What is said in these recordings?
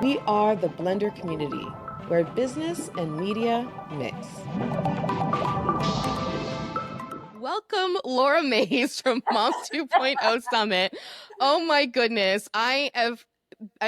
We are the Blender community, where business and media mix. Welcome, Laura Mays from Mom 2.0 Summit. Oh my goodness, I'm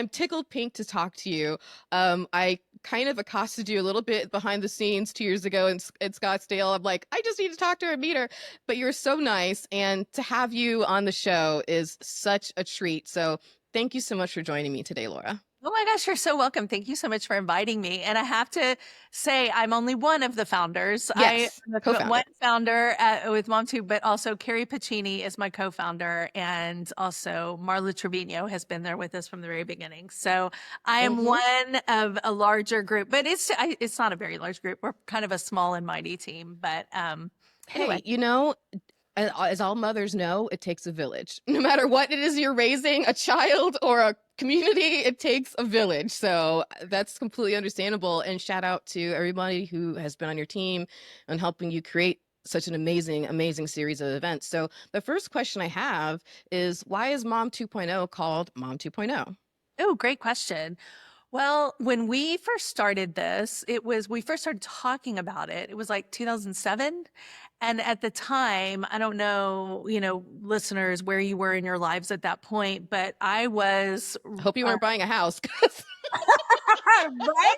tickled pink to talk to you. I kind of accosted you a little bit behind the scenes 2 years ago in Scottsdale. I'm like, I just need to talk to her and meet her. But you're so nice, and to have you on the show is such a treat. So thank you so much for joining me today, Laura. Oh my gosh, you're so welcome. Thank you so much for inviting me. And I have to say, I'm only one of the founders. I Yes, am one co-founder. founder with Mom2, but also Carrie Pacini is my co-founder, and also Marla Trevino has been there with us from the very beginning. So I am Mhm. one of a larger group, but it's not a very large group. We're kind of a small and mighty team. But anyway. Hey, as all mothers know, it takes a village. No matter what it is you're raising, a child or a community, it takes a village. So that's completely understandable. And shout out to everybody who has been on your team and helping you create such an amazing, amazing series of events. So the first question I have is, why is Mom 2.0 called Mom 2.0? Oh, great question. Well, when we first started this, we first started talking about it. It was like 2007. And at the time, I don't know, listeners, where you were in your lives at that point, but I was, I hope you uh, weren't buying a house. 'Cause right?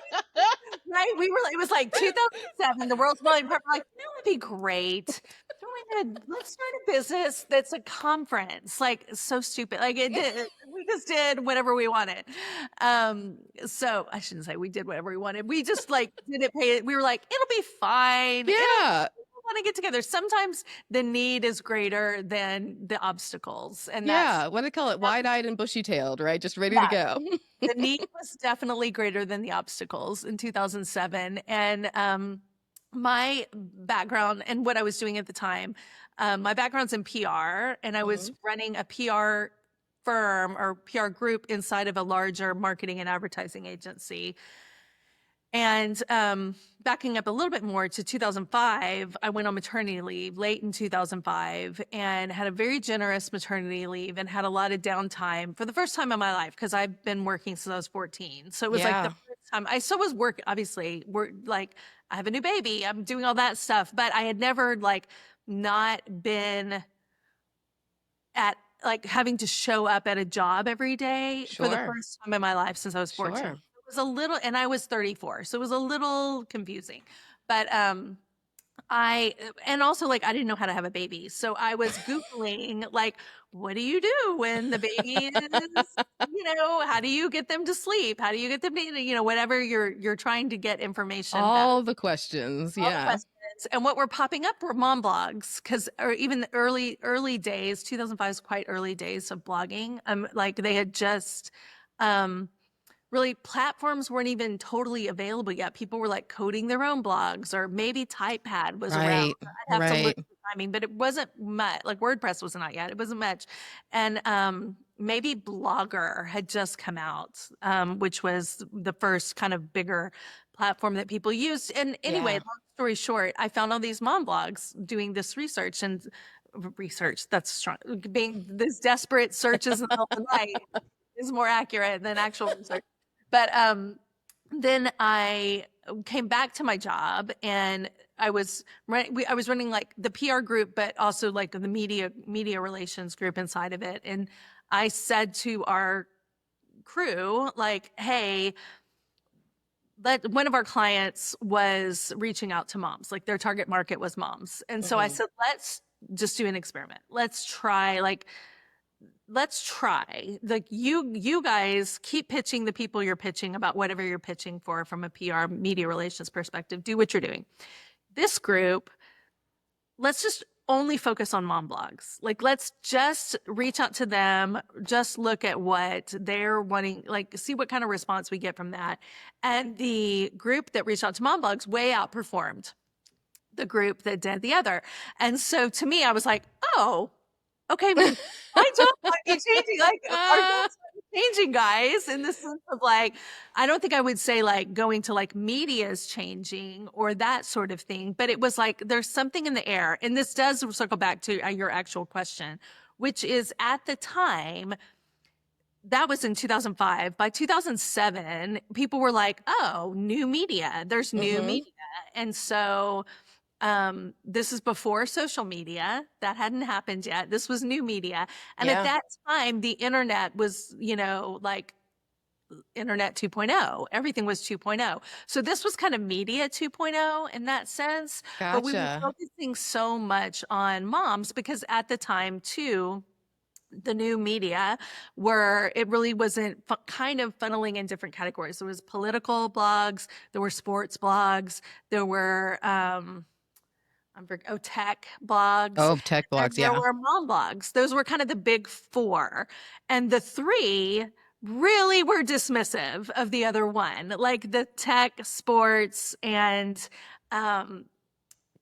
Right. It was like 2007. The world's falling apart. We're like, it'd be great. Let's start a business that's a conference. Like, so stupid. We just did whatever we wanted. So I shouldn't say we did whatever we wanted. We just like didn't pay it. We were like, it'll be fine. Yeah. Want to get together. Sometimes the need is greater than the obstacles. And that's, Yeah. What do they call it? Wide-eyed and bushy-tailed, right? Just ready to yeah, go. the need was definitely greater than the obstacles in 2007. And my background and what I was doing at the time, my background's in PR, and I was Mhm. running a PR firm or PR group inside of a larger marketing and advertising agency. And backing up a little bit more to 2005, I went on maternity leave late in 2005 and had a very generous maternity leave and had a lot of downtime for the first time in my life because I've been working since I was 14. So it was like the Yeah. first time I still was working, obviously, we're like, I have a new baby, I'm doing all that stuff, but I had never like not been at like having to show up at a job every day for the Sure. first time in my life since I was 14. Sure. It was a little, and I was 34, so it was a little confusing. But I and also like I didn't know how to have a baby. So I was Googling like, what do you do when the baby is, how do you get them to sleep? How do you get them to, whatever you're trying to get information fast. All the questions, All the yeah. questions. And what were popping up were mom blogs, because or even the early days, 2005 is quite early days of blogging. Like they had just really platforms weren't even totally available yet. People were like coding their own blogs, or maybe Typepad was around. Right, I'd have to look right. at the timing, but it wasn't much. Like WordPress was not yet. It wasn't much. And maybe Blogger had just come out, which was the first kind of bigger platform that people used. And anyway, Yeah. long story short, I found all these mom blogs doing this research. That's strong. Being this desperate searches in the middle of the night is more accurate than actual research. But then I came back to my job, and I was I was running like the PR group, but also like the media relations group inside of it. And I said to our crew, like, hey, one of our clients was reaching out to moms, like their target market was moms. And so I Mhm. said, let's just do an experiment. Let's try. Like you guys keep pitching the people you're pitching about whatever you're pitching for from a PR media relations perspective. Do what you're doing. This group, let's just only focus on mom blogs. Like, let's just reach out to them, just look at what they're wanting, like, see what kind of response we get from that. And the group that reached out to mom blogs way outperformed the group that did the other. And so to me, I was like, oh, okay, my job might be changing. Like our Ah, jobs might be changing, guys, in the sense of like, I don't think I would say like going to like media is changing or that sort of thing, but it was like there's something in the air. And this does circle back to your actual question, which is at the time, that was in 2005. By 2007, people were like, "Oh, new media. There's new Mhm. media." And so this is before social media. That hadn't happened yet. This was new media. And at Yeah. that time, the internet was, like internet 2.0. Everything was 2.0. So this was kind of media 2.0 in that sense. But we were Gotcha. focusing so much on moms because at the time, too, the new media it really wasn't kind of funneling in different categories. There was political blogs, there were sports blogs, there were tech blogs, Oh, tech and blogs, there yeah. were mom blogs. Those were kind of the big four. And the three really were dismissive of the other one, like the tech, sports, and um,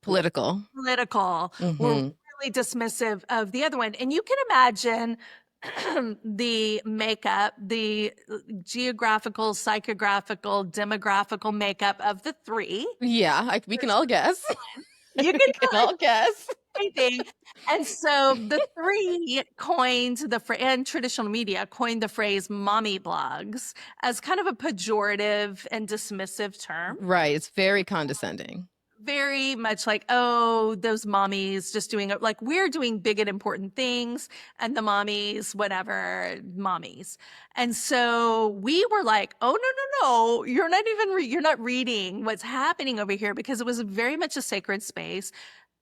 Political. political were Mhm. really dismissive of the other one. And you can imagine the makeup, the geographical, psychographical, demographical makeup of the three. Yeah, we can all guess. You can We can all guess. anything. And so the three coined and traditional media coined the phrase mommy blogs as kind of a pejorative and dismissive term. Right, it's very condescending. Very much like, oh, those mommies just doing it. Like we're doing big and important things, and the mommies, whatever, mommies. And so we were like, oh, no, no, no, you're not even, you're not reading what's happening over here because it was very much a sacred space.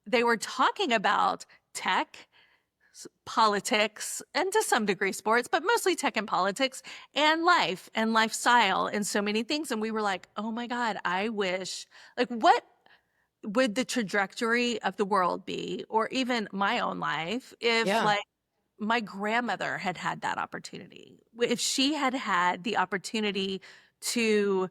They were talking about tech, politics, and to some degree sports, but mostly tech and politics and life and lifestyle and so many things. And we were like, oh my God, I wish, like, what would the trajectory of the world be, or even my own life, if Yeah. like my grandmother had had that opportunity? If she had had the opportunity to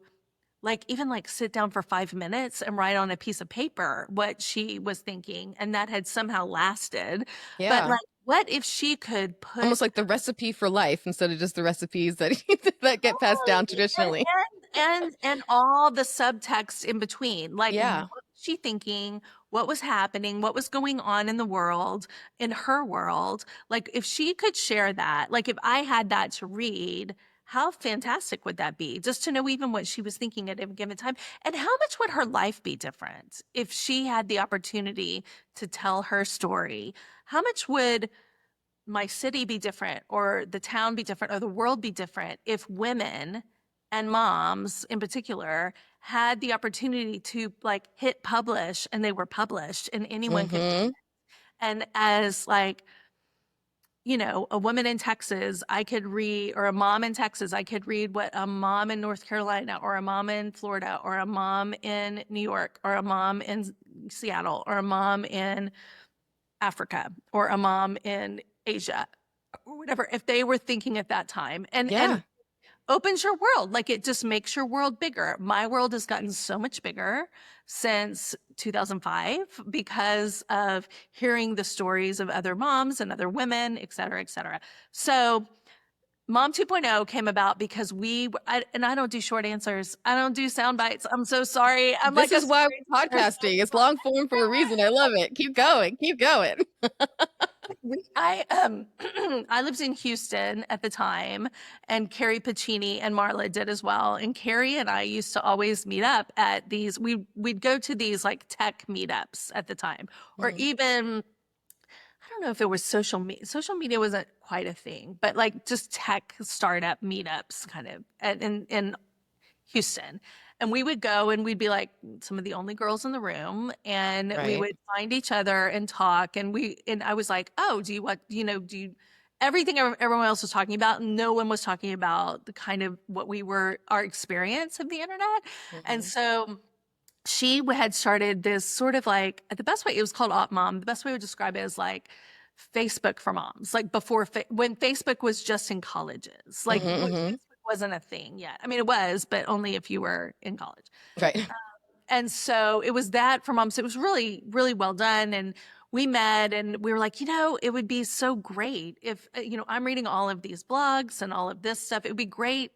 like even like sit down for 5 minutes and write on a piece of paper what she was thinking and that had somehow lasted. But Yeah. like, what if she could put Almost like the recipe for life instead of just the recipes that that get passed down totally, traditionally. and all the subtext in between, like what Yeah. was she thinking, what was happening, what was going on in the world, in her world? Like if she could share that, like if I had that to read, how fantastic would that be? Just to know even what she was thinking at a given time. And how much would her life be different if she had the opportunity to tell her story? How much would my city be different, or the town be different, or the world be different if women and moms in particular had the opportunity to like hit publish and they were published and anyone could read? Mhm. And as like, a woman in Texas, I could read, or a mom in Texas, I could read what a mom in North Carolina, or a mom in Florida, or a mom in New York, or a mom in Seattle, or a mom in Africa, or a mom in Asia, or whatever, if they were thinking at that time. And Yeah. opens your world. Like it just makes your world bigger. My world has gotten so much bigger since 2005 because of hearing the stories of other moms and other women, et cetera, et cetera. So Mom 2.0 came about because and I don't do short answers. I don't do sound bites. I'm so sorry. I'm This like a is why we're storyteller. podcasting. It's long form for a reason. I love it. Keep going. Keep going. I lived in Houston at the time, and Carrie Pacini and Marla did as well. And Carrie and I used to always meet up at these. We'd go to these like tech meetups at the time, or Mhm. even I don't know if it was social media. Social media wasn't quite a thing, but like just tech startup meetups, kind of in Houston. And we would go and we'd be like some of the only girls in the room, and we Right. would find each other and talk. And I was like, oh, do you what, do you, everything everyone else was talking about, no one was talking about the kind of what our experience of the internet. And Mhm. so she had started this sort of like, the best way, it was called Op Mom. The best way to describe it is like Facebook for moms, like before, when Facebook was just in colleges, like Mhm, mhm. Facebook wasn't a thing yet. I mean, it was, but only if you were in college. Right. And so it was that for moms. It was really, really well done. And we met and we were like, it would be so great if, I'm reading all of these blogs and all of this stuff. It would be great.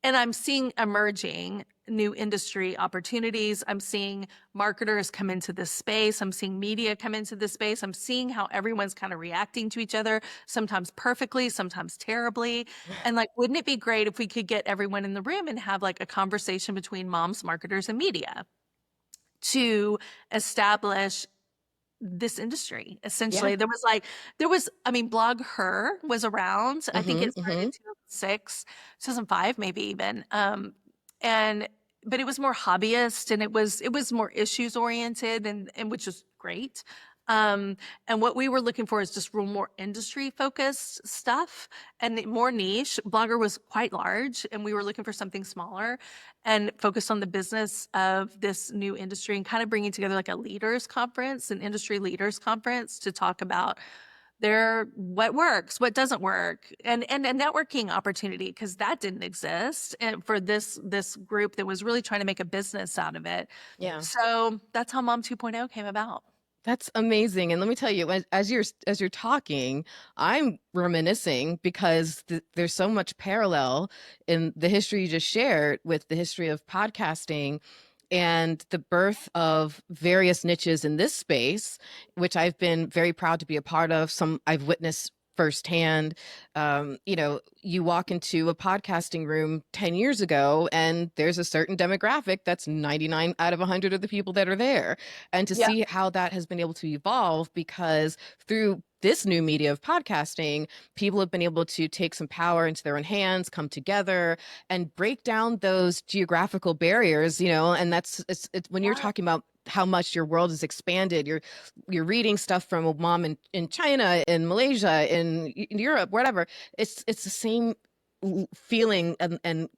And I'm seeing emerging new industry opportunities. I'm seeing marketers come into this space. I'm seeing media come into this space. I'm seeing how everyone's kind of reacting to each other, sometimes perfectly, sometimes terribly. And like, wouldn't it be great if we could get everyone in the room and have like a conversation between moms, marketers, and media to establish this industry? Yeah. Essentially, I mean, Blog Her was around. I think it started in 2006, 2005, maybe even. And but it was more hobbyist, and it was more issues oriented, and which is great. And what we were looking for is just real more industry focused stuff and more niche. Blogger was quite large, and we were looking for something smaller and focused on the business of this new industry and kind of bringing together like a leaders conference, an industry leaders conference to talk about what works, what doesn't work, and a networking opportunity, because that didn't exist, and for this group that was really trying to make a business out of it. Yeah. So that's how Mom 2.0 came about. That's amazing. And let me tell you, as you're talking, I'm reminiscing because there's so much parallel in the history you just shared with the history of podcasting and the birth of various niches in this space, which I've been very proud to be a part of. Some I've witnessed firsthand. You walk into a podcasting room 10 years ago, and there's a certain demographic that's 99 out of 100 of the people that are there. And to Yeah. see how that has been able to evolve, because through this new media of podcasting, people have been able to take some power into their own hands, come together, and break down those geographical barriers, and it's when you're Yeah. talking about how much your world has expanded. You're reading stuff from a mom in China, in Malaysia, in Europe, whatever. It's the same feeling and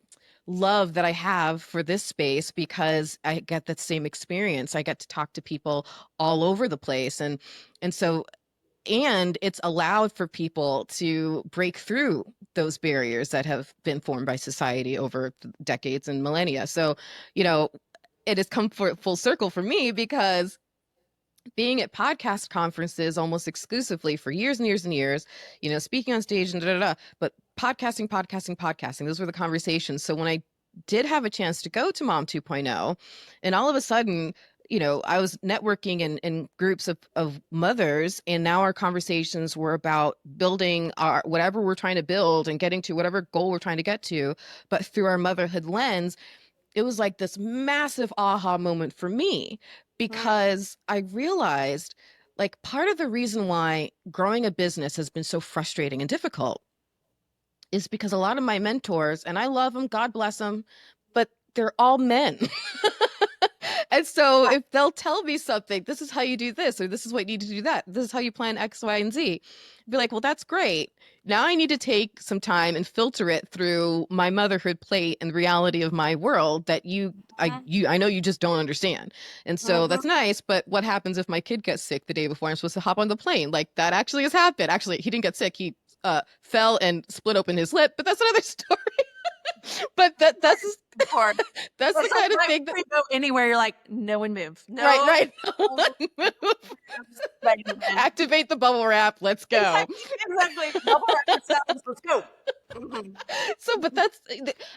love that I have for this space, because I get that same experience. I get to talk to people all over the place, and it's allowed for people to break through those barriers that have been formed by society over decades and millennia. So, it has come full circle for me, because being at podcast conferences almost exclusively for years and years and years, speaking on stage and but podcasting, those were the conversations. So when I did have a chance to go to Mom 2.0, and all of a sudden, I was networking in groups of mothers, and now our conversations were about building our whatever we're trying to build and getting to whatever goal we're trying to get to, but through our motherhood lens. It was like this massive aha moment for me, because I realized, like, part of the reason why growing a business has been so frustrating and difficult is because a lot of my mentors, and I love them, God bless them, but they're all men. And so if they'll tell me something, this is how you do this, or this is what you need to do that, this is how you plan X, Y, and Z, I'd be like, well, that's great. Now I need to take some time and filter it through my motherhood plate and reality of my world that I know you just don't understand. And so that's nice, but what happens if my kid gets sick the day before I'm supposed to hop on the plane? Like, that actually has happened. Actually, he didn't get sick. He fell and split open his lip, but that's another story. But that's Or that's the it's kind like of thing that, whenever you go anywhere, you're like, no one move. No. right. Right. Activate the bubble wrap. Let's go. Exactly. Bubble wrap yourselves. Let's go. Mhm. So, but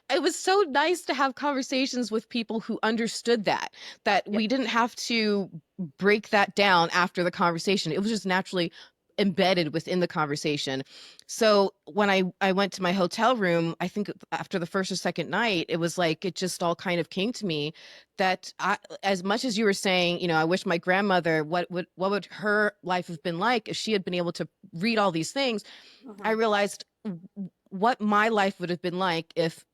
it was so nice to have conversations with people who understood that Yeah. we didn't have to break that down after the conversation. It was just naturally embedded within the conversation. So when I went to my hotel room, I think after the first or second night, it was like it just all kind of came to me that as much as you were saying, I wish my grandmother, what would her life have been like if she had been able to read all these things? I realized what my life would have been like if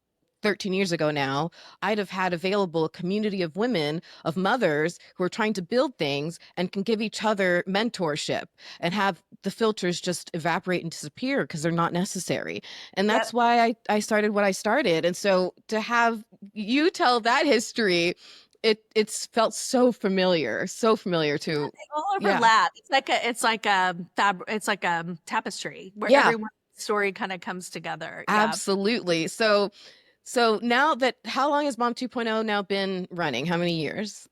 13 years ago now, I'd have had available a community of women, of mothers who are trying to build things and can give each other mentorship and have the filters just evaporate and disappear because they're not necessary. And that's Yep. why I started what I started. And so to have you tell that history, it's felt so familiar to, They all yeah, overlap. It's like a tapestry where yeah, everyone's story kind of comes together. Yeah. absolutely. So now how long has Mom 2.0 now been running? How many years?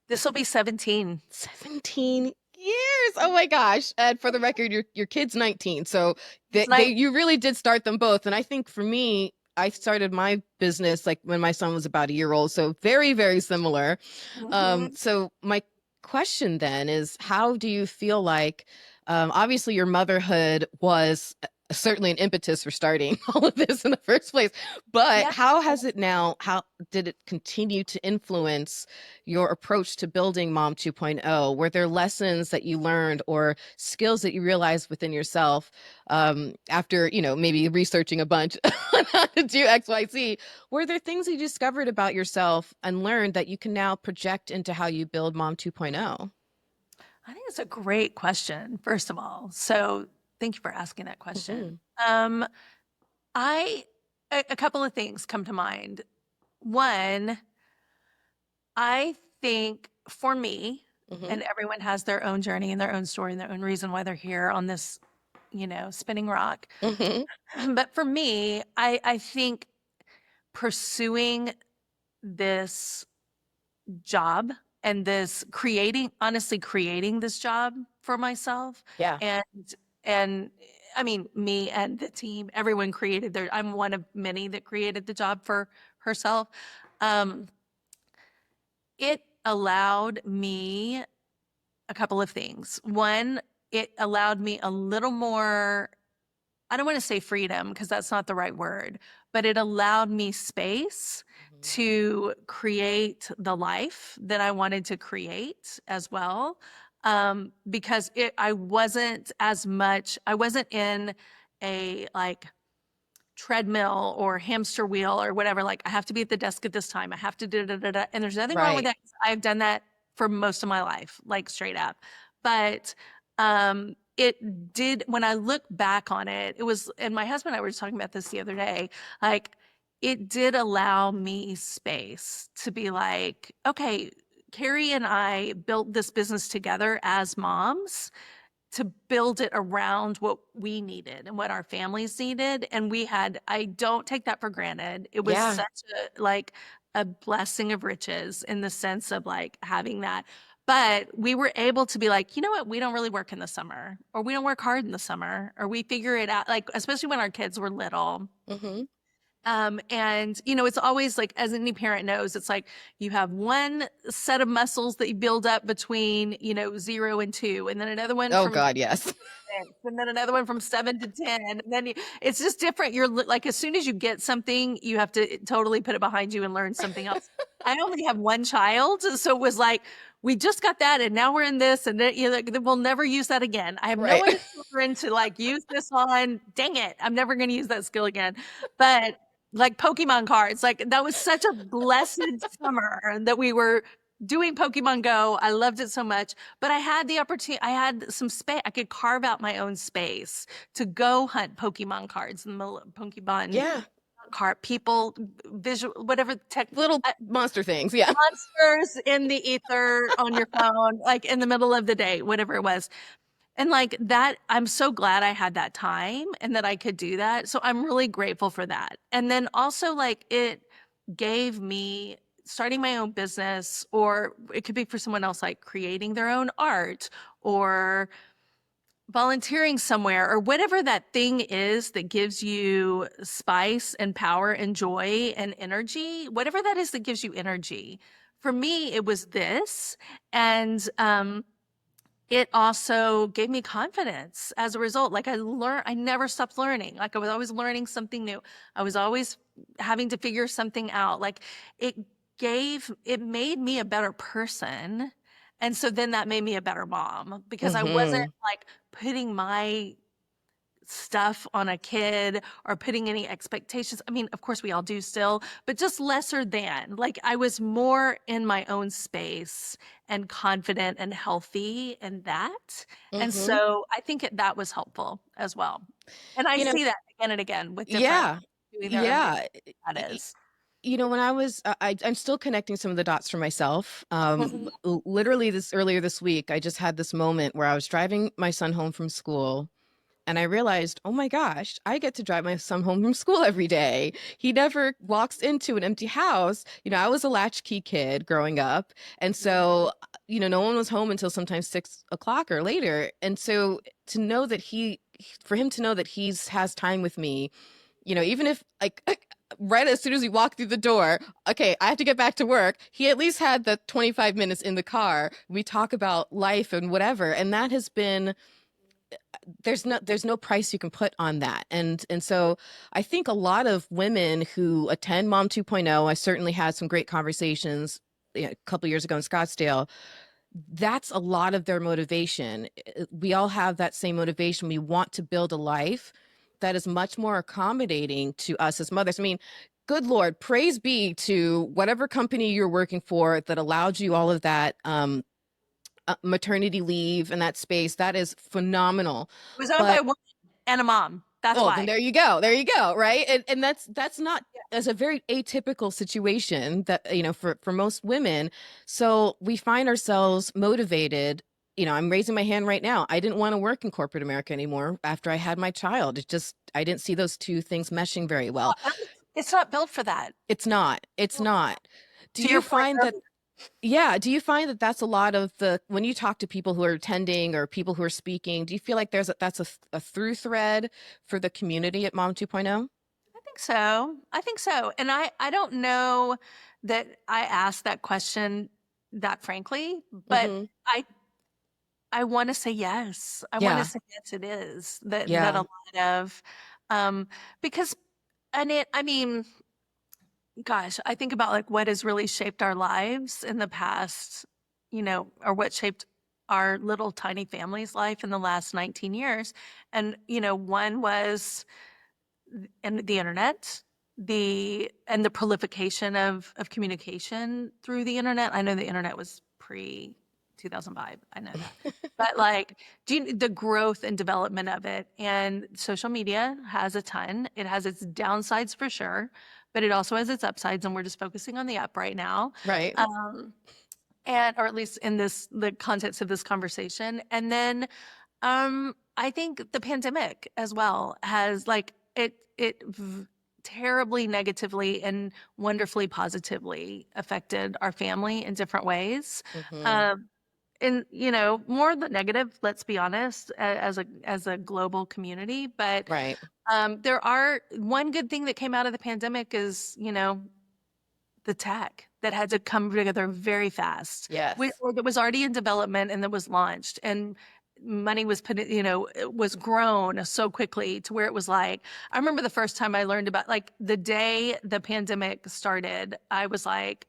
This will be 17. 17 years. Oh my gosh. And for the record, your kid's 19. So It's nice. you really did start them both. And I think for me, I started my business like when my son was about a year old, so very, very similar. Mhm. So my question then is, how do you feel like, obviously your motherhood was certainly an impetus for starting all of this in the first place, but Yeah. how has it now, how did it continue to influence your approach to building Mom 2.0? Were there lessons that you learned or skills that you realized within yourself, after, maybe researching a bunch on how to do XYZ? Were there things you discovered about yourself and learned that you can now project into how you build Mom 2.0? I think it's a great question, first of all. So thank you for asking that question. Mhm. Um, I a couple of things come to mind. One, I think for me, Mhm. and everyone has their own journey and their own story and their own reason why they're here on this, spinning rock. Mhm. But for me, I think pursuing this job and this honestly creating this job for myself Yeah. and and I mean me and the team, everyone created I'm one of many that created the job for herself. Um, it allowed me a couple of things. One, it allowed me a little more, I don't want to say freedom because that's not the right word, but it allowed me space Mhm. to create the life that I wanted to create as well. Because I wasn't in a like treadmill or hamster wheel or whatever. Like I have to be at the desk at this time. I have to da da da da. And there's nothing wrong with Right. that. I've done that for most of my life, like straight up. But it did when I look back on it, it was, and my husband and I were just talking about this the other day, like it did allow me space to be like, okay, Carrie and I built this business together as moms to build it around what we needed and what our families needed. And I don't take that for granted. It was Yeah. such a blessing of riches in the sense of like having that. But we were able to be like, you know what? We don't really work in the summer, or we don't work hard in the summer, or we figure it out, like, especially when our kids were little. Mhm. And it's always like, as any parent knows, it's like you have one set of muscles that you build up between, 0 and 2, and then another one Oh from God, yes. 6, and then another one from 7 to 10. And then it's just different. Like, as soon as you get something, you have to totally put it behind you and learn something else. I only have one child. So it was like, we just got that and now we're in this, and then, like, we'll never use that again. I have no Right. other children to like use this on. Dang it. I'm never going to use that skill again. But like Pokemon cards, like that was such a blessed summer that we were doing Pokemon Go. I loved it so much, but I had the opportunity, I had some space. I could carve out my own space to go hunt Pokemon cards in the middle of Pokemon Yeah. card, people, visual, whatever tech, Little monster things. Yeah. monsters in the ether on your phone, like in the middle of the day, whatever it was. And like that, I'm so glad I had that time and that I could do that. So I'm really grateful for that. And then also, like, it gave me starting my own business, or it could be for someone else, like creating their own art or volunteering somewhere, or whatever that thing is that gives you spice and power and joy and energy, whatever that is that gives you energy. For me, it was this. And, it also gave me confidence as a result. Like I never stopped learning. Like I was always learning something new. I was always having to figure something out. Like it it made me a better person. And so then that made me a better mom because I wasn't Mhm. like putting my stuff on a kid or putting any expectations. I mean, of course we all do still, but just lesser than. Like I was more in my own space and confident and healthy in that. And Mhm. so I think that was helpful as well. And I You know, see that again and again with different yeah. doing their own thing. Yeah. That is. When I was, I'm still connecting some of the dots for myself. Mhm. Literally this earlier this week, I just had this moment where I was driving my son home from school, and I realized, oh my gosh, I get to drive my son home from school every day. He never walks into an empty house. I was a latchkey kid growing up. And Mhm. so, no one was home until sometimes 6 o'clock or later. And so to know that for him to know that has time with me, even if like right as soon as we walked through the door, okay, I have to get back to work. He at least had the 25 minutes in the car. We talk about life and whatever. And that has been, there's no price you can put on that. And so I think a lot of women who attend Mom 2.0, I certainly had some great conversations, a couple years ago in Scottsdale. That's a lot of their motivation. We all have that same motivation. We want to build a life that is much more accommodating to us as mothers. I mean, good Lord, praise be to whatever company you're working for that allowed you all of that maternity leave and that space. That is phenomenal. It was owned by a But woman and a mom. That's oh, then why. there you go. There you go. Right. And that's not as a very atypical situation that, for most women. So we find ourselves motivated. I'm raising my hand right now. I didn't want to work in corporate America anymore after I had my child. I didn't see those two things meshing very well. It's not built for that. It's not. It's not. Do To you your point find that Yeah. Do you find that that's a lot of when you talk to people who are attending or people who are speaking, do you feel like that's a through thread for the community at Mom 2.0? I think so. I think so. And I don't know that I asked that question that frankly, but Mm-hmm. I I want to say yes. I want to Yeah. say yes it is. That a Yeah. lot of um because I mean, gosh, I think about like what has really shaped our lives in the past, or what shaped our little tiny family's life in the last 19 years. And, one was and the internet, the proliferation of communication through the internet. I know the internet was pre 2005. I know that. But like the growth and development of it, and social media has a ton. It has its downsides for sure, but it also has its upsides, and we're just focusing on the up right now. Right. Um, and or at least in the context of this conversation. And then I think the pandemic as well has like terribly negatively and wonderfully positively affected our family in different ways. Mm-hmm. Um, and more the negative, let's be honest, as a global community. But Right. there are one good thing that came out of the pandemic is the tech that had to come together very fast, Yes. or that was already in development and that was launched, and money was put in, it was grown so quickly to where it was like, I remember the first time I learned about, like, the day the pandemic started, I was like,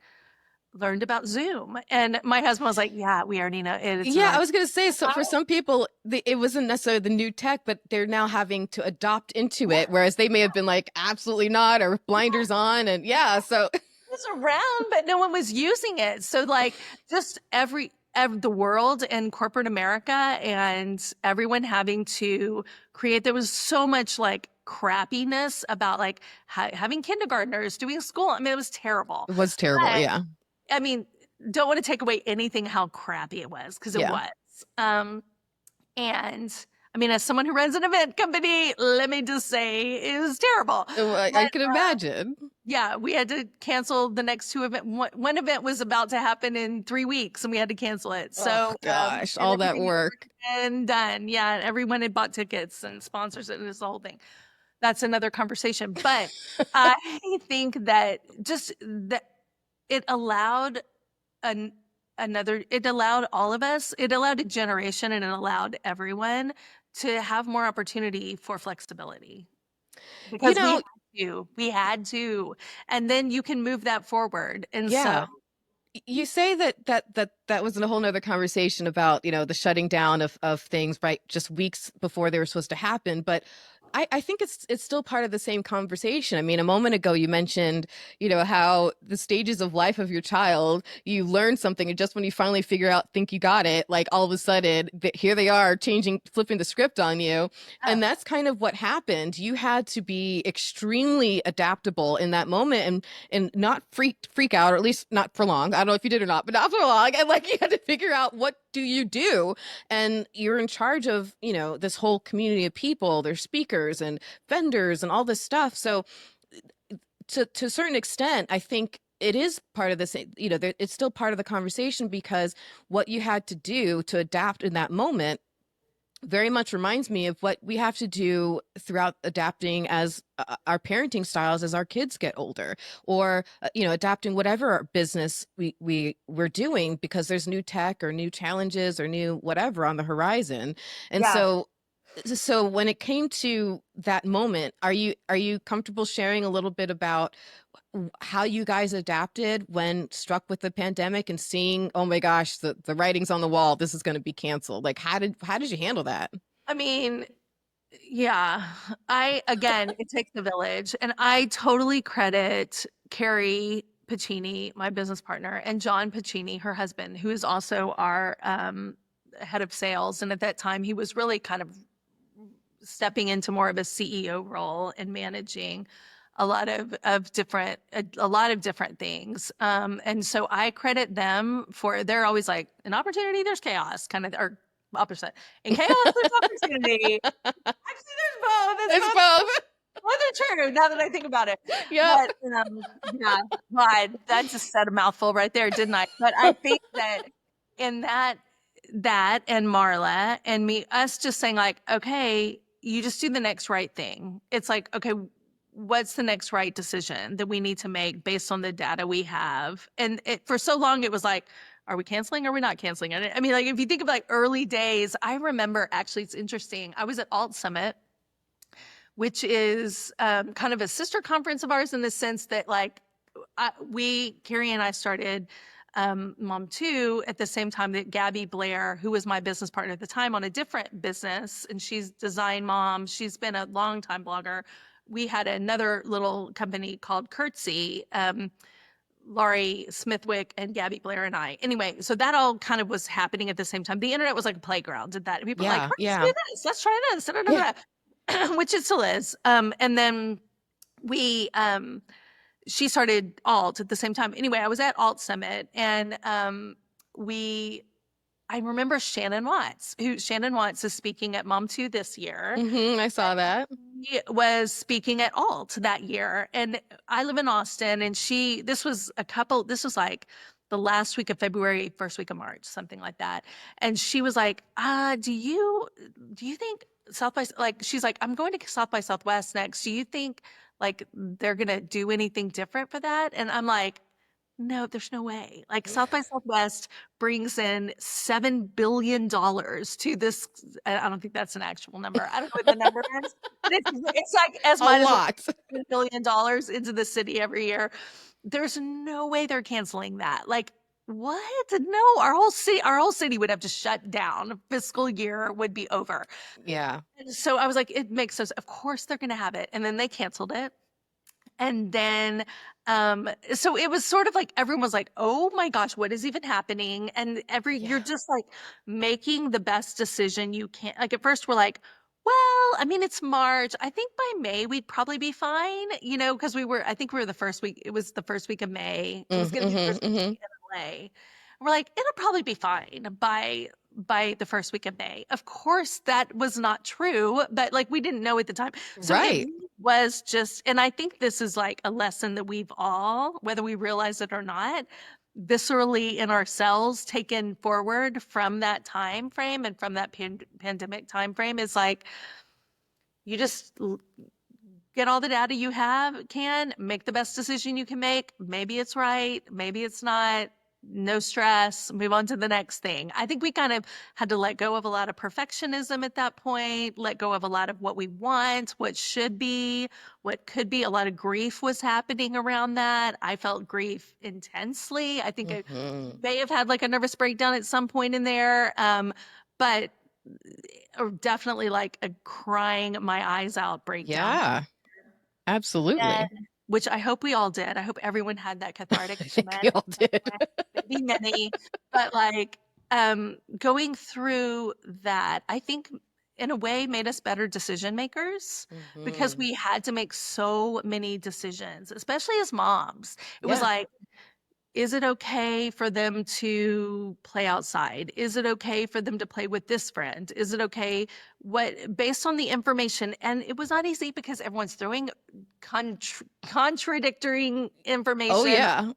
learned about Zoom. And my husband was like, yeah, we already know it. It's Yeah, I like, was gonna say, so for some people, it wasn't necessarily the new tech, but they're now having to adopt into yeah, it, whereas they may have been like, absolutely not, or blinders on, and yeah, so was around, but no one was using it. So like just the world and corporate America and everyone having to create, there was so much like crappiness about like having kindergartners doing school. I mean, it was terrible. it was terrible. But Yeah. I mean, don't want to take away anything how crappy it was, because it Yeah. was. And I mean, as someone who runs an event company, let me just say it was terrible. I But can imagine. yeah, we had to cancel the next two event. One event was about to happen in 3 weeks, and we had to cancel it. Oh So, gosh, and all that everything had work. already been done. Yeah, and everyone had bought tickets and sponsors it, and it's the whole thing. That's another conversation. But I think that just that it allowed an it allowed all of us, it allowed a generation, and it allowed everyone to have more opportunity for flexibility, You because know, we had to, and then you can move that forward. And so yeah. You say that was in a whole nother conversation about, the shutting down of things, right, just weeks before they were supposed to happen. But I think it's still part of the same conversation. I mean, a moment ago you mentioned, how the stages of life of your child, you learn something, and just when you finally think you got it, like all of a sudden here they are flipping the script on you. oh, And that's kind of what happened. You had to be extremely adaptable in that moment, and not freak out, or at least not for long. I don't know if you did or not, but not for long. And like, you had to figure out, what do you do? And you're in charge of, this whole community of people, their speakers and vendors and all this stuff. So to a certain extent, I think it is part of this, it's still part of the conversation, because what you had to do to adapt in that moment very much reminds me of what we have to do throughout adapting as our parenting styles as our kids get older, or adapting whatever business we're doing, because there's new tech or new challenges or new whatever on the horizon. And Yeah. so when it came to that moment, are you comfortable sharing a little bit about how you guys adapted when struck with the pandemic and seeing, oh my gosh, the writing's on the wall, this is going to be canceled? Like, how did you handle that? I mean, yeah, again, it takes a village. And I totally credit Carrie Pacini, my business partner, and John Pacini, her husband, who is also our head of sales. And at that time, he was really kind of stepping into more of a CEO role and managing a lot of different a lot of different things. And so I credit them for, they're always like, in opportunity, there's chaos, kind of, or opposite. In chaos, there's opportunity. Actually, there's both. It's both. Both are true now that I think about it. Yep. But yeah, God, that just said a mouthful right there, didn't I? But I think that in that and Marla and me, us just saying like, okay, you just do the next right thing. It's like, okay, what's the next right decision that we need to make based on the data we have? And for so long, it was like, are we canceling? Or are we not canceling? And I mean, like, if you think of like early days, I remember, actually, it's interesting. I was at Alt Summit, which is kind of a sister conference of ours in the sense that like Carrie and I started Mom2 at the same time that Gabby Blair, who was my business partner at the time on a different business, and she's Design Mom. She's been a longtime blogger. We had another little company called Curtsy, Laurie Smithwick and Gabby Blair and I. Anyway, so that all kind of was happening at the same time. The internet was like a playground. Did that? And people were like, Yeah, let's yeah, do this. Let's try this. Da, da, da, yeah. da. Which it still is. And then we she started Alt at the same time. Anyway, I was at Alt Summit, and I remember Shannon Watts, Shannon Watts is speaking at Mom2 this year. I saw that. He was speaking at Alt that year. And I live in Austin, and this was like the last week of February, first week of March, something like that. And she was like, do you think South by, like, she's like, I'm going to South by Southwest next. Do you think like they're going to do anything different for that? And I'm like, no, there's no way. Like, South by Southwest brings in $7 billion to this. I don't think that's an actual number. I don't know what the number is, but it's like as A much as lot. $1 billion into the city every year. There's no way they're canceling that. Like, what? No, our whole city would have to shut down. Fiscal year would be over. Yeah. And so I was like, it makes sense. Of course they're going to have it. And then they canceled it. And then, so it was sort of like everyone was like, oh my gosh, what is even happening? And you're Yeah. just like making the best decision you can. Like, at first we're like, well, I mean, it's March. I think by May we'd probably be fine, because I think we were the first week. It was the first week of May. It was going to be the first week in LA. We're like, it'll probably be fine by the first week of May. Of course, that was not true, but like we didn't know at the time. So it Right. was just, and I think this is like a lesson that we've all, whether we realize it or not, viscerally in ourselves taken forward from that time frame and from that pandemic time frame, is like, you just get all the data you can make the best decision you can make. Maybe it's right, maybe it's not. No stress, move on to the next thing. I think we kind of had to let go of a lot of perfectionism at that point, let go of a lot of what we want, what should be, what could be. A lot of grief was happening around that. I felt grief intensely. I think I may have had like a nervous breakdown at some point in there. But definitely like a crying my eyes out breakdown. Yeah. Absolutely. Which I hope we all did. I hope everyone had that cathartic I think we moment. all did. Maybe many, but like going through that, I think in a way made us better decision makers, because we had to make so many decisions, especially as moms. It was Yeah. like, is it okay for them to play outside? Is it okay for them to play with this friend? Is it okay? Based on the information? And it was not easy because everyone's throwing contradictory information. Oh yeah.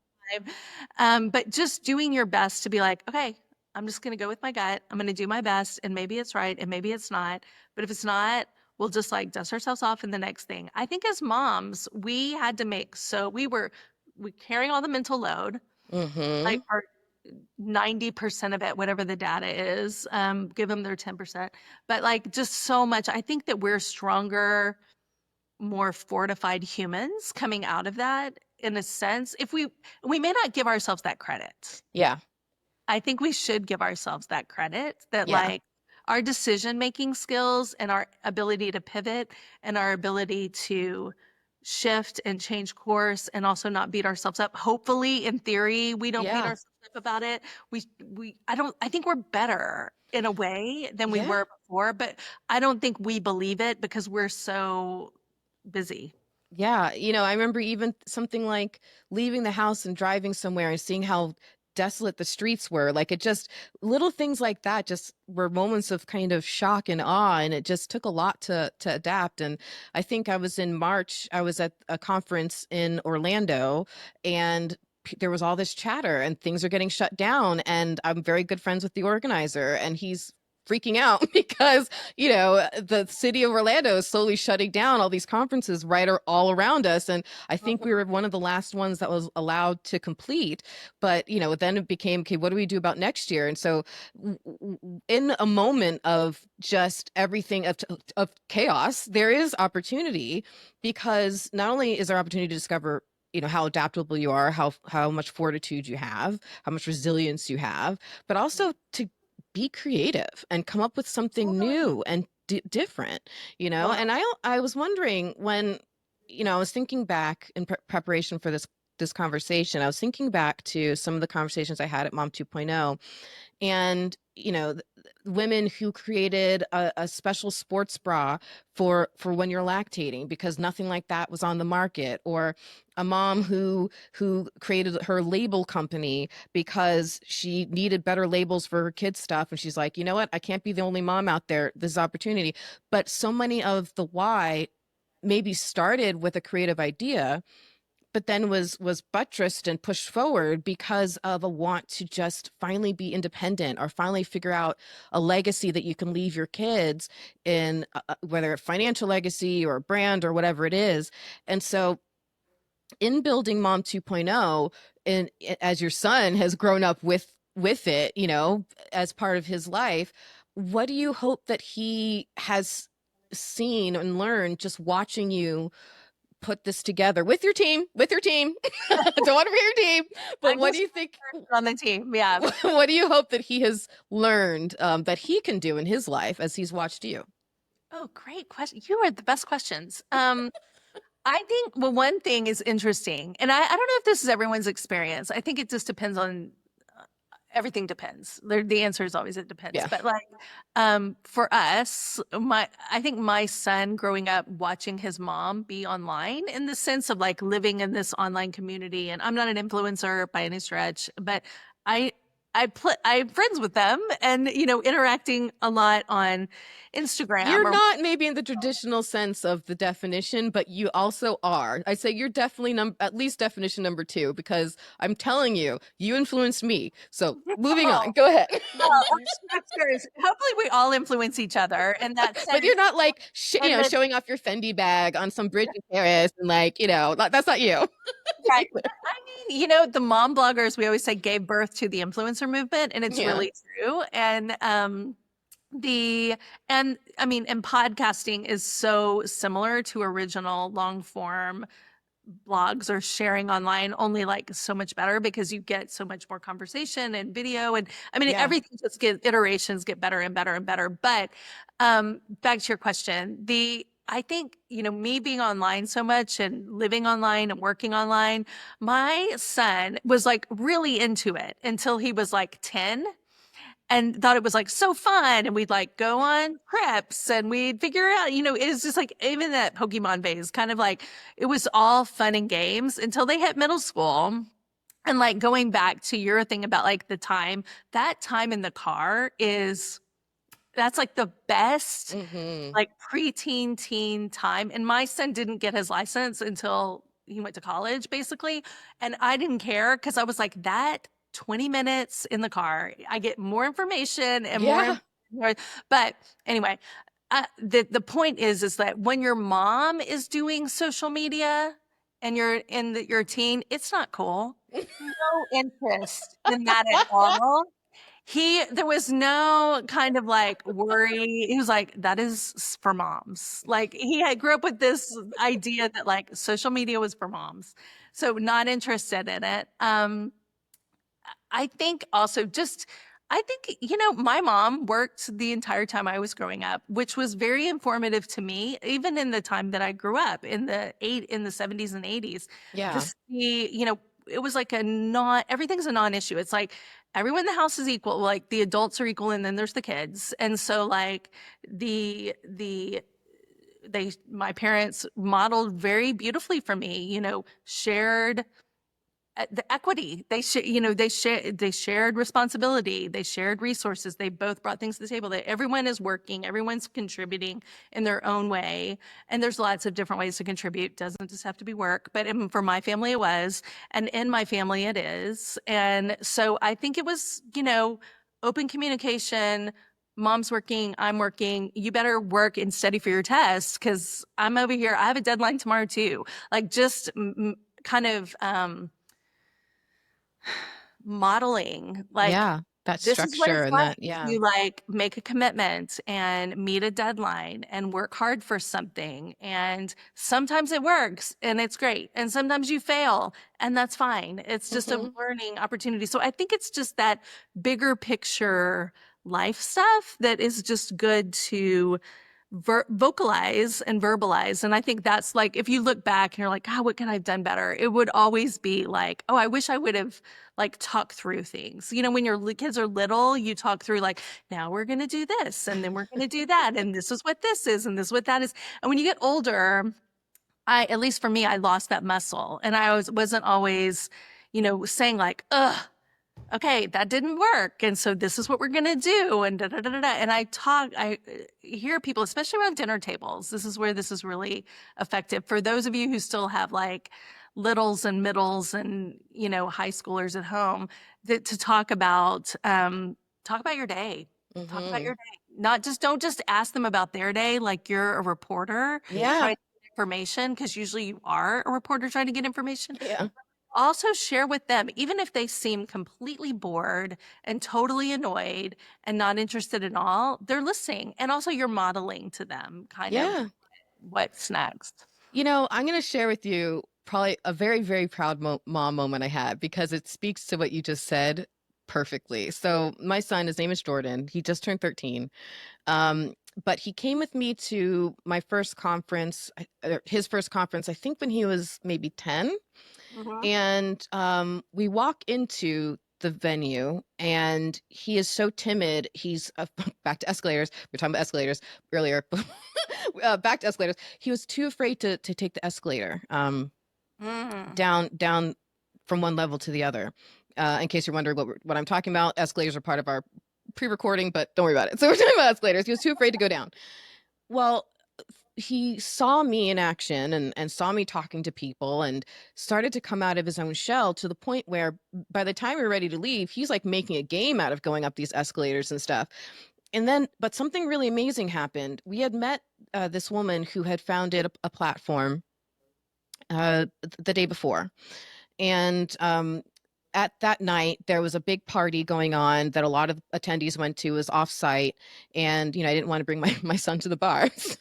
But just doing your best to be like, okay, I'm just going to go with my gut. I'm going to do my best, and maybe it's right and maybe it's not. But if it's not, we'll just like dust ourselves off in the next thing. I think as moms, we had to make, so we carrying all the mental load, like Mm-hmm. our 90% of it, whatever the data is, give them their 10%. But like just so much, I think that we're stronger, more fortified humans coming out of that in a sense. If we may not give ourselves that credit. Yeah. I think we should give ourselves that credit that Yeah. like our decision making skills and our ability to pivot and our ability to shift and change course and also not beat ourselves up. Hopefully, in theory, we don't beat Yeah. ourselves up about it. I think we're better in a way than we Yeah. were before, but I don't think we believe it because we're so busy. Yeah, I remember even something like leaving the house and driving somewhere and seeing how desolate the streets were. Like it just little things like that just were moments of kind of shock and awe, and it just took a lot to adapt. And I think I was in March, I was at a conference in Orlando, and there was all this chatter and things are getting shut down, and I'm very good friends with the organizer, and he's freaking out because the city of Orlando is slowly shutting down all these conferences all around us. And I think we were one of the last ones that was allowed to complete. But, then it became, okay, what do we do about next year? And so in a moment of just everything of chaos, there is opportunity, because not only is there opportunity to discover how adaptable you are, how much fortitude you have, how much resilience you have, but also to be creative and come up with something Totally. new and different. Totally. And I was wondering when I was thinking back in preparation for this conversation. I was thinking back to some of the conversations I had at Mom 2.0, and women who created a special sports bra for when you're lactating because nothing like that was on the market, or a mom who created her label company because she needed better labels for her kids stuff, and she's like, you know what, I can't be the only mom out there, this is opportunity. But so many of the why maybe started with a creative idea, but then was buttressed and pushed forward because of a want to just finally be independent, or finally figure out a legacy that you can leave your kids in, whether a financial legacy or a brand or whatever it is. And so in building Mom 2.0, and as your son has grown up with it, as part of his life, what do you hope that he has seen and learned just watching you put this together with your team, don't want to be your team, but I'm what do just you think, on the team. Yeah. what do you hope that he has learned, that he can do in his life as he's watched you? Oh, great question. You are the best questions. I think, well, one thing is interesting, and I don't know if this is everyone's experience. I think it just depends on everything depends. The answer is always it depends. Yeah. But like for us, I think my son growing up watching his mom be online in the sense of like living in this online community, and I'm not an influencer by any stretch, but I I'm friends with them and interacting a lot on Instagram You're or not maybe in the traditional sense of the definition, but you also are. I say you're definitely at least definition number two, because I'm telling you, you influenced me. So moving on, oh, go ahead. well, that's good. Hopefully we all influence each other in that But sense. you're not like And the showing off your Fendi bag on some bridge in Paris, and like that's not you. To be right. clear. I mean, the mom bloggers we always say gave birth to the influencer movement, and it's Yeah. really true. And the and I mean, and podcasting is so similar to original long form blogs or sharing online, only like so much better because you get so much more conversation and video. And I mean, Yeah. everything just iterations get better and better and better. But back to your question, I think, me being online so much and living online and working online, my son was like really into it until he was like 10 and thought it was like so fun. And we'd like go on trips and we'd figure out, it was just like even that Pokemon phase, kind of like it was all fun and games until they hit middle school. And like going back to your thing about like that time in the car that's like the best Hmm. like preteen teen time. And my son didn't get his license until he went to college basically. And I didn't care because I was like, that 20 minutes in the car. I get more information and Yeah. more, but anyway, the point is that when your mom is doing social media and you're in your teen, it's not cool. No interest in that at all. There was no kind of like worry. He was like, that is for moms. Like grew up with this idea that like social media was for moms. So not interested in it. I think also I think, my mom worked the entire time I was growing up, which was very informative to me, even in the time that I grew up in the 70s and 80s, to Yeah. see, it was like everything's a non-issue. It's like everyone in the house is equal, like the adults are equal, and then there's the kids. And so like my parents modeled very beautifully for me, shared the equity. They shared responsibility, they shared resources, they both brought things to the table. That everyone is working, everyone's contributing in their own way, and there's lots of different ways to contribute. Doesn't just have to be work, but for my family it was, and in my family it is. And so I think it was, open communication. Mom's working, I'm working, you better work and study for your tests because I'm over here, I have a deadline tomorrow too. Like just kind of modeling, like, Yeah. That this is what structure it's and like that, yeah. to like make a commitment and meet a deadline and work hard for something. And sometimes it works and it's great. And sometimes you fail and that's fine. It's just a Hmm. learning opportunity. So I think it's just that bigger picture life stuff that is just good to vocalize and verbalize. And I think that's like, if you look back and you're like, God, what could I have done better? It would always be like, oh, I wish I would have like talked through things. When your kids are little, you talk through like, now we're going to do this and then we're going to do that. And this is what this is. And this is what that is. And when you get older, at least for me, I lost that muscle and wasn't always, saying like, ugh, okay, that didn't work. And so this is what we're going to do. And da, da, da, da, da. And I hear people, especially around dinner tables. This is where this is really effective. For those of you who still have like littles and middles and, high schoolers at home, to talk about your day, talk about Hmm. your day. Don't just ask them about their day. Like you're a reporter Yeah. trying to get information, because usually you are a reporter trying to get information. Yeah. Also share with them, even if they seem completely bored and totally annoyed and not interested at all, they're listening. And also you're modeling to them kind of Yeah. what's next. I'm going to share with you probably a very, very proud mom moment I had because it speaks to what you just said perfectly. So, my son, his name is Jordan. He just turned 13. Um, but he came with me to my first conference, his first conference, I think when he was maybe 10. Mhm. And we walk into the venue and he is so timid. He's back to escalators. We were talking about escalators earlier. Back to escalators. He was too afraid to take the escalator Mm. down from one level to the other. In case you're wondering what I'm talking about, escalators are part of our pre-recording, but don't worry about it. So we're talking about escalators. He was too afraid to go down. Well, he saw me in action and saw me talking to people and started to come out of his own shell to the point where by the time we were ready to leave, he's like making a game out of going up these escalators and stuff. And then, but something really amazing happened. We had met this woman who had founded a platform the day before. And at that night, there was a big party going on that a lot of attendees went to. It was offsite. And, I didn't want to bring my son to the bar. So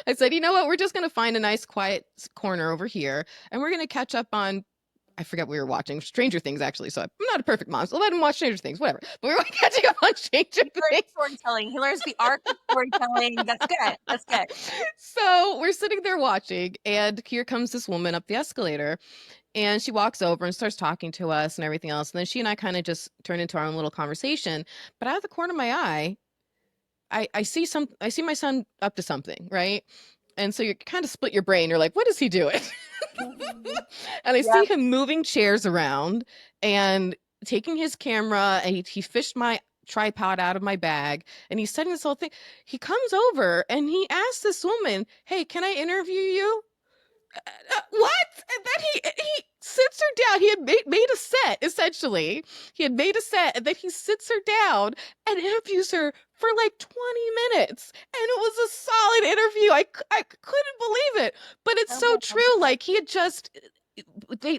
I said, you know what? We're just going to find a nice quiet corner over here and we're going to catch up on. I forget what we were watching Stranger Things, actually. So I'm not a perfect mom. So let him watch Stranger Things, whatever. But we were catching up on Stranger He learns Things. storytelling. He learns the art of storytelling. That's good. That's good. So we're sitting there watching, and here comes this woman up the escalator. And she walks over and starts talking to us and everything else. And then she and I kind of just turn into our own little conversation. But out of the corner of my eye, I see my son up to something, right? And so you kind of split your brain. You're like, what is he doing? Mhm. And I see Yep. him moving chairs around and taking his camera, and he fished my tripod out of my bag and he's setting this whole thing. He comes over and he asks this woman, hey, can I interview you? What? And then he sits her down. He had made a set, essentially. He had made a set, and then he sits her down and interviews her for like 20 minutes. And it was a solid interview. I couldn't believe it. But it's so Oh, true. Like he had just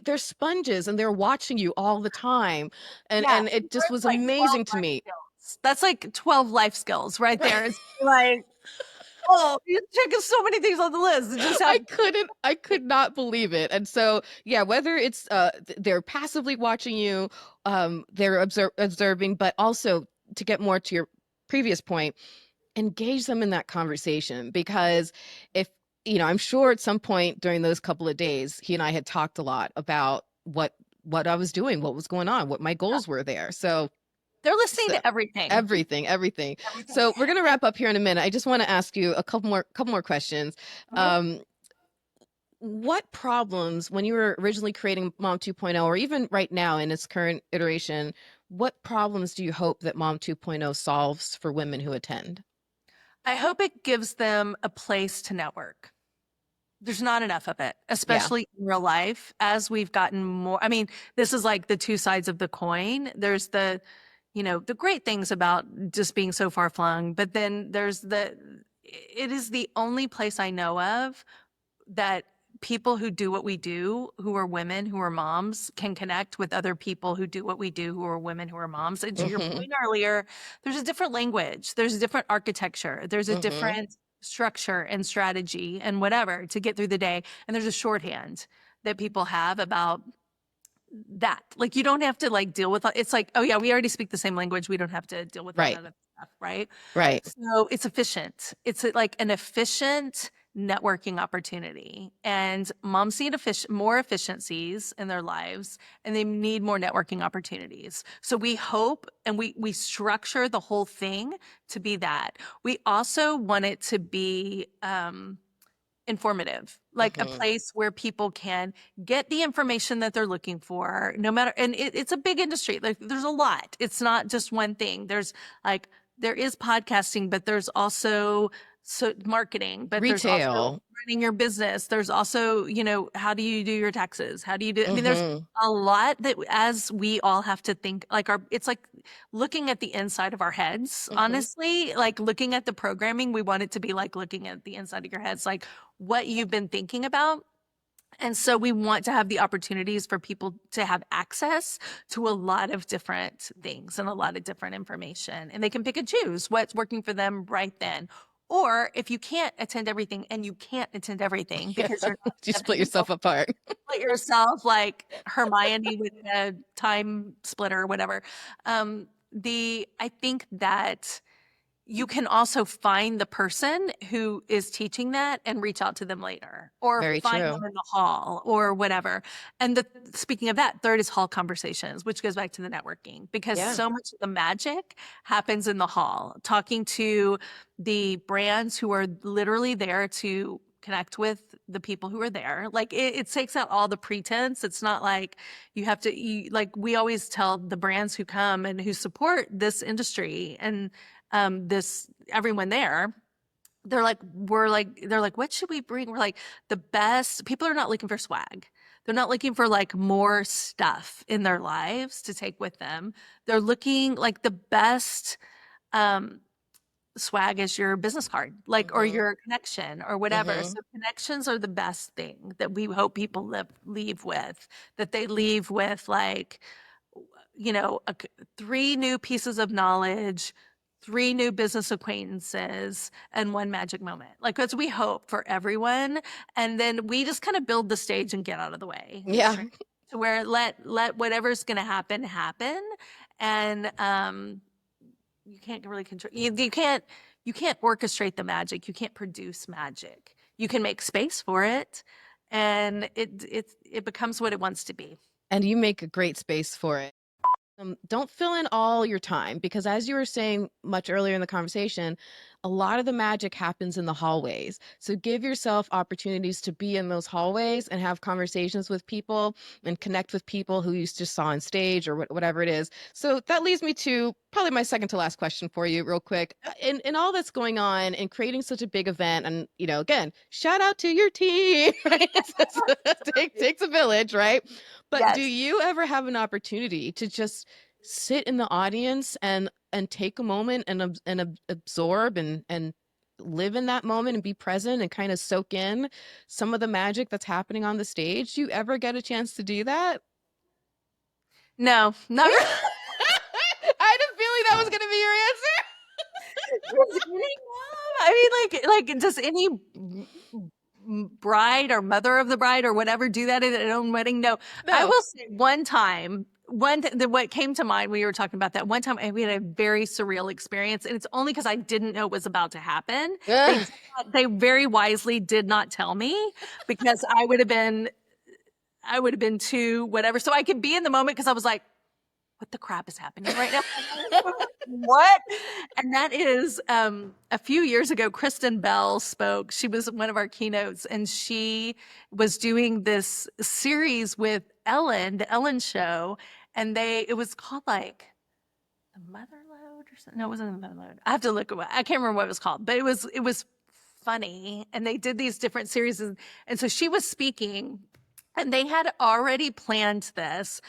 they're sponges and they're watching you all the time. And yes, it just there's was like 12 amazing to life me. skills. That's like 12 life skills right Right. there. It's like, oh, you're checking so many things on the list. It just have I could not believe it. And so, yeah, whether it's they're passively watching you, they're observing, but also to get more to your previous point, engage them in that conversation because if I'm sure at some point during those couple of days, he and I had talked a lot about what I was doing, what was going on, what my goals were there. they're listening So to everything. everything. Everything. So we're gonna wrap up here in a minute. I just want to ask you a couple more questions. Mhm. Um, what problems, when you were originally creating Mom 2.0, or even right now in its current iteration, what problems do you hope that Mom 2.0 solves for women who attend? I hope it gives them a place to network. There's not enough of it, Yeah. especially in real life. As we've gotten more, I mean, this is like the two sides of the coin. There's the great things about just being so far flung, but then it is the only place I know of that people who do what we do, who are women, who are moms, can connect with other people who do what we do, who are women, who are moms. And to your Hmm. point earlier, there's a different language, there's a different architecture, there's a Hmm. different structure and strategy and whatever to get through the day. And there's a shorthand that people have about that. Like you don't have to like deal with it's like, oh yeah, we already speak the same language. We don't have to deal with that Right. other stuff, right? Right. So it's efficient. It's like an efficient networking opportunity. And moms need more efficiencies in their lives and they need more networking opportunities. So we hope and we structure the whole thing to be that. We also want it to be informative, like a Hmm. place where people can get the information that they're looking for, no matter, and it's a big industry. Like there's a lot. It's not just one thing. There is podcasting, but there's also marketing, but there's also Retail. running your business. There's also, how do you do your taxes? How do you do, I mean, there's Hmm. a lot that as we all have to think like it's like looking at the inside of our heads, Hmm. honestly, like looking at the programming, we want it to be like looking at the inside of your heads, like what you've been thinking about. And so we want to have the opportunities for people to have access to a lot of different things and a lot of different information. And they can pick and choose what's working for them right then. Or if you can't attend everything and you can't attend everything Yeah. because you're not You split accepting yourself, yourself apart. split yourself like Hermione with a time splitter or whatever. I think that you can also find the person who is teaching that and reach out to them later or Very find true. them in the hall or whatever. And speaking of that, third is hall conversations, which goes back to the networking because Yeah. so much of the magic happens in the hall, talking to the brands who are literally there to connect with the people who are there. Like it takes out all the pretense. It's not like you have to, like we always tell the brands who come and who support this industry and this everyone there, they're like, what should we bring? We're like, the best people are not looking for swag. They're not looking for like more stuff in their lives to take with them. They're looking like the best um swag is your business card, like, or Hmm. your connection or whatever. Hmm. So connections are the best thing that we hope people leave with, that they leave with like, you know, 3 new pieces of knowledge, 3 new business acquaintances, and 1 magic moment. Like, that's we hope for everyone. And then we just kind of build the stage and get out of the way. Yeah. To where let whatever's gonna happen. And you can't really control you can't orchestrate the magic. You can't produce magic. You can make space for it and it becomes what it wants to be. And you make a great space for it. Don't fill in all your time because, as you were saying much earlier in the conversation, a lot of the magic happens in the hallways. So give yourself opportunities to be in those hallways and have conversations with people and connect with people who you just saw on stage or whatever it is. So that leads me to probably my second to last question for you, real quick. In all that's going on and creating such a big event, and again, shout out to your team, right? Takes a village, right? But do Yes. you ever have an opportunity to just sit in the audience and take a moment and absorb and live in that moment and be present and kind of soak in some of the magic that's happening on the stage? Do you ever get a chance to do that? No, not really. I had a feeling that was going to be your answer. Does any mom, I mean, like, does any bride or mother of the bride or whatever do that at their own wedding? No. I No. will say one time, what came to mind when you were talking about that one time, we had a very surreal experience, and it's only because I didn't know it was about to happen. They very wisely did not tell me, because I would have been too whatever. So I could be in the moment, because I was like, what the crap is happening right now? What? And that is a few years ago, Kristen Bell spoke. She was one of our keynotes, and she was doing this series with Ellen, the Ellen Show, and it was called like the Mother Load or something. No, it wasn't the Mother Load. I have to look. I can't remember what it was called, but it was funny, and they did these different series, and so she was speaking, and they had already planned this.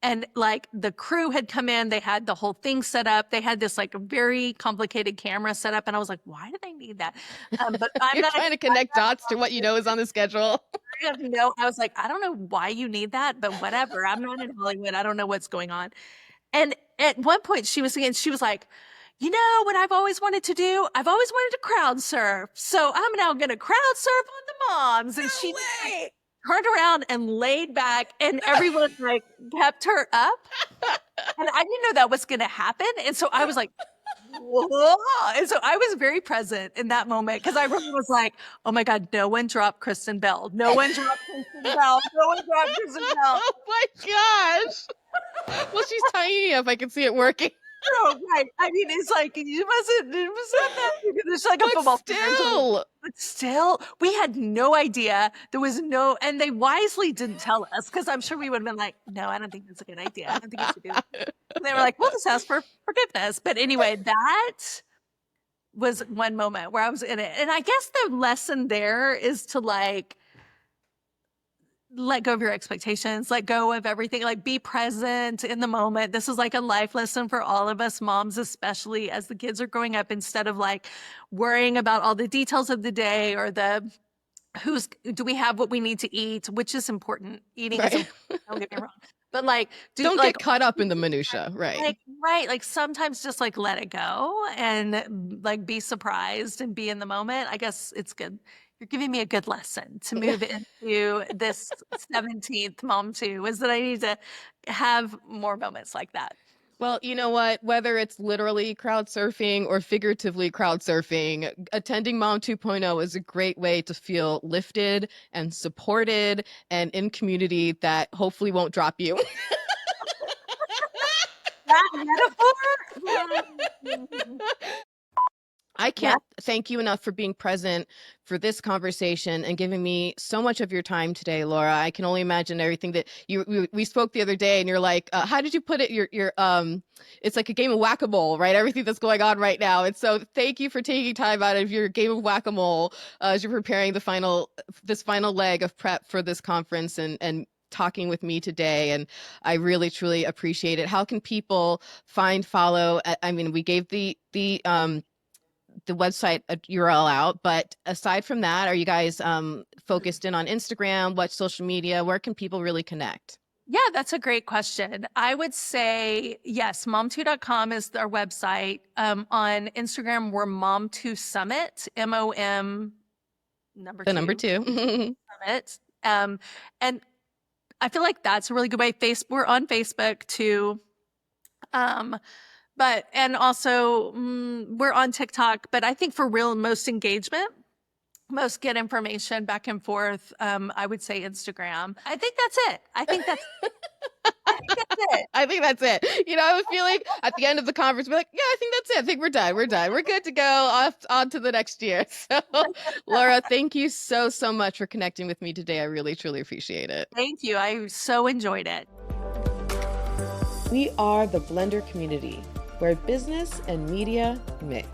And like the crew had come in, they had the whole thing set up. They had this like very complicated camera set up. And I was like, why do they need that? But You're trying to connect dots to what you know is on the schedule. I was like, I don't know why you need that, but whatever. I'm not in Hollywood. I don't know what's going on. And at one point she was like, you know what I've always wanted to do? I've always wanted to crowd surf. So I'm now going to crowd surf on the moms. And she turned around and laid back, and everyone like kept her up. And I didn't know that was going to happen. And so I was like, whoa. And so I was very present in that moment, because I really was like, oh my God, no one dropped Kristen Bell. No one dropped Kristen Bell. No one dropped Kristen Bell. Oh my gosh. Well, she's tiny enough. I can see it working. No, right. I mean, it's like, it wasn't that big. It's like a football still. But still, we had no idea. There was no, and they wisely didn't tell us, because I'm sure we would have been like, no, I don't think that's a good idea. I don't think you should do that. And they were like, we'll just ask for forgiveness. But anyway, that was one moment where I was in it. And I guess the lesson there is to like, let go of your expectations, let go of everything, like be present in the moment. This is like a life lesson for all of us moms, especially as the kids are growing up, instead of like worrying about all the details of the day or do we have what we need to eat, which is important. Eating is important, don't get me wrong. But like, don't get caught up in the minutia, right? Like sometimes just like let it go and like be surprised and be in the moment. I guess it's good. You're giving me a good lesson to move into this 17th Mom 2, is that I need to have more moments like that. Well, you know what? Whether it's literally crowd surfing or figuratively crowd surfing, attending Mom 2.0 is a great way to feel lifted and supported and in community that hopefully won't drop you. That metaphor? I can't thank you enough for being present for this conversation and giving me so much of your time today, Laura. I can only imagine everything that we spoke the other day, and you're like, how did you put it? Your it's like a game of whack-a-mole, right? Everything that's going on right now. And so thank you for taking time out of your game of whack-a-mole as you're preparing this final leg of prep for this conference and talking with me today, and I really truly appreciate it. How can people follow? I mean, we gave the website URL out, but aside from that, are you guys focused in on Instagram? What social media? Where can people really connect? Yeah, that's a great question. I would say, yes, mom2.com is our website. On Instagram, we're Mom2Summit, MOM number 2. Summit. And I feel like that's a really good way. We're on Facebook too. And also we're on TikTok, but I think for real most engagement, most get information back and forth, I would say Instagram. I think that's it. I think that's it. I think that's it. I would feel like at the end of the conference, be like, yeah, I think that's it. I think we're done. We're done. We're good to go off on to the next year. So, Laura, thank you so, so much for connecting with me today. I really, truly appreciate it. Thank you. I so enjoyed it. We are the Blender community, where business and media mix.